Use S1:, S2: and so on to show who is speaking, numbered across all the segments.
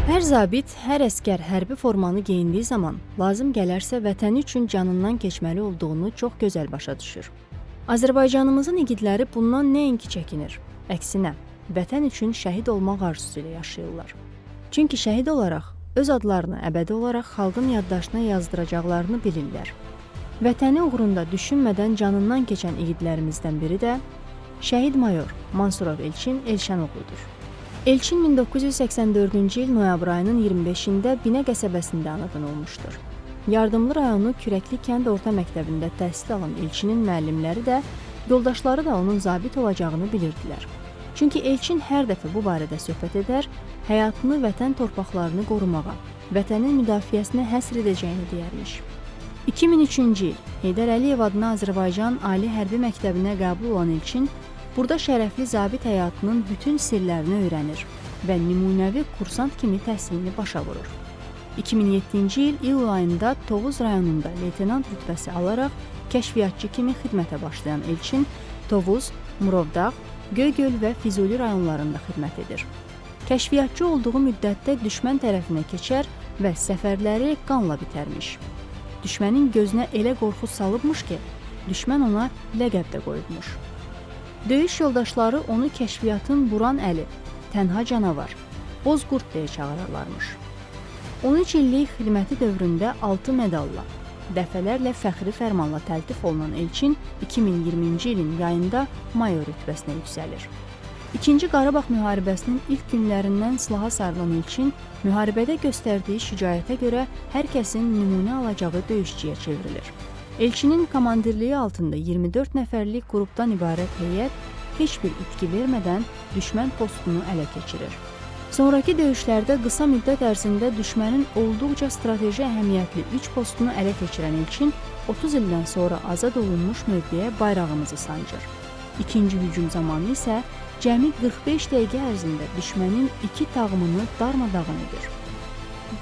S1: Hər zabit, hər əskər hərbi formanı geyindiyi zaman lazım gələrsə vətəni üçün canından keçməli olduğunu çox gözəl başa düşür. Azərbaycanımızın igidləri bundan nəinki çəkinir, əksinə, vətən üçün şəhid olmaq arzusu ilə yaşayırlar. Çünki şəhid olaraq öz adlarını əbədi olaraq xalqın yaddaşına yazdıracaqlarını bilirlər. Vətəni uğrunda düşünmədən canından keçən igidlərimizdən biri də şəhid mayor Mansurov Elçin Elşənoğludur. Elçin 1984-cü il noyabr ayının 25-də Binə qəsəbəsində anadan olmuşdur. Yardımlı rayonu Kürəkli kənd orta məktəbində təhsil alan Elçinin müəllimləri də, yoldaşları da onun zabit olacağını bilirdilər. Çünki Elçin hər dəfə bu barədə söhbət edər, həyatını vətən torpaqlarını qorumağa, vətənin müdafiəsinə həsr edəcəyini deyərmiş. 2003-cü il Heydər Əliyev adına Azərbaycan Ali Hərbi Məktəbinə qəbul olan Elçin, burada şərəfli zabit həyatının bütün sirlərini öyrənir və nümunəvi kursant kimi təhsilini başa vurur. 2007-ci il iyul ayında Tovuz rayonunda leytenant rütbəsi alaraq kəşfiyyatçı kimi xidmətə başlayan Elçin, Tovuz, Murovdağ, Göygöl və Füzuli rayonlarında xidmət edir. Kəşfiyyatçı olduğu müddətdə düşmən tərəfinə keçər və səfərləri qanla bitərmiş. Düşmənin gözünə elə qorxu salıbmış ki, düşmən ona ləqəb də qoyubmuş. Döyüş yoldaşları onu kəşfiyyatın buran əli, tənha canavar, Bozqurd deyə çağırırlarmış. 13 illik xidməti dövründə 6 medalla, dəfələrlə fəxri fərmanla təltif olunan Elçin 2020-ci ilin yayında mayor rütbəsinə yüksəlir. İkinci Qarabağ müharibəsinin ilk günlərindən silaha sarılan Elçin, müharibədə göstərdiyi şücaətə görə hər kəsin nümunə alacağı döyüşçüyə çevrilir. Elçinin komandirliyi altında 24 nəfərlik qrupdan ibarət heyət heç bir itki vermədən düşmən postunu ələ keçirir. Sonrakı döyüşlərdə qısa müddət ərzində düşmənin olduqca strateji əhəmiyyətli 3 postunu ələ keçirən Elçin 30 ildən sonra azad olunmuş mövqeyə bayrağımızı sancır. İkinci hücum zamanı isə cəmi 45 dəqiqə ərzində düşmənin 2 tağımını darmadağın edir.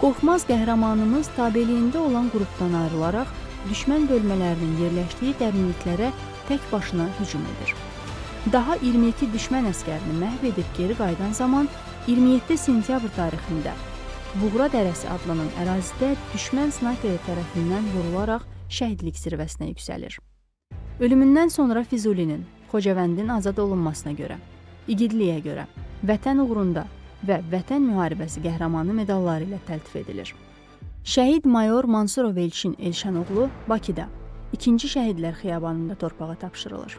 S1: Qorxmaz qəhrəmanımız tabeliyində olan qrupdan ayrılaraq düşmən bölmələrinin yerləşdiyi dərinliklərə tək başına hücum edir. Daha 22 düşmən əskərini məhv edib geri qayıdan zaman 27 sentyabr tarixində Buğra Dərəsi adlanan ərazidə düşmən snayperi tərəfindən vurularaq şəhidlik zirvəsinə yüksəlir. Ölümündən sonra Füzulinin, Xocavəndin azad olunmasına görə, igidliyə görə, vətən uğrunda və vətən müharibəsi qəhrəmanı medalları ilə təltif edilir. Şəhid mayor Mansurov Elçin Elşənoğlu Bakıda 2-ci Şəhidlər Xiyabanında torpağa tapşırılır.